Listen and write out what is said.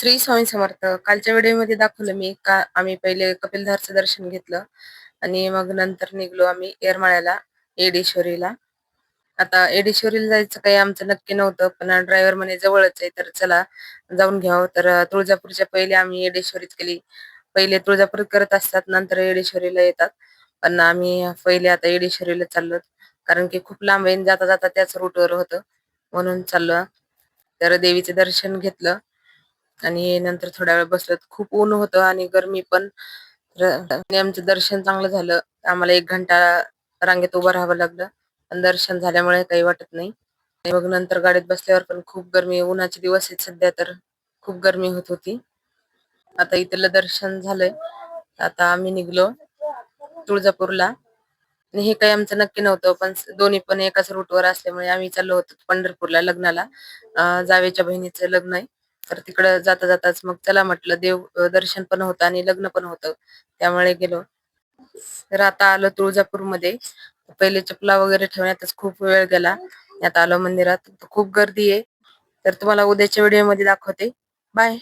श्री स्वामी समर्थ. कालच्या व्हिडिओमध्ये दाखवलं मी का आम्ही पहिले कपिलधारचं दर्शन घेतलं आणि मग नंतर निघलो आम्ही येरमाळ्याला, येडेश्वरीला. आता येडेश्वरीला जायचं काही आमचं नक्की नव्हतं, पण ड्रायव्हर म्हणे जवळच आहे तर चला जाऊन घ्यावं. तर तुळजापूरच्या पहिले आम्ही येडेश्वरीच केली. पहिले तुळजापूर करत असतात, नंतर येडेश्वरीला येतात. पण आम्ही पहिले आता येडेश्वरीला चाललो, कारण की खूप लांब आहे. जाता जाता त्याच रूटवर होतं म्हणून चाललो. तर देवीचे दर्शन घेतलं आणि नंतर थोड्या वेळ बसलो. खूप ऊन होतं आणि गरमी पण. आणि आमचं दर्शन चांगलं झालं. आम्हाला 1 घंटा रांगेत उभं राहावं लागलं, पण दर्शन झाल्यामुळे काही वाटत नाही. आणि मग नंतर गाडीत बसल्यावर पण खूप गरमी, उन्हाचे दिवस आहेत सध्या, तर खूप गरमी होत होती. आता इथलं दर्शन झालंय. आता आम्ही निघलो तुळजापूरला. आणि हे काही आमचं नक्की नव्हतं, पण दोन्ही पण एकाच रूटवर असल्यामुळे आम्ही चाललो होतो पंढरपूरला लग्नाला. जावेच्या बहिणीचं लग्न आहे, तर तिकडं जाता जाताच मग चला म्हटलं, देव दर्शन पण होतं आणि लग्न पण होतं, त्यामुळे गेलो. तर आता आलो तुळजापूरमध्ये. पहिले चपला वगैरे ठेवण्यातच खूप वेळ गेला. आता आलो मंदिरात. खूप गर्दी आहे. तर तुम्हाला उद्याच्या व्हिडिओमध्ये दाखवते. बाय.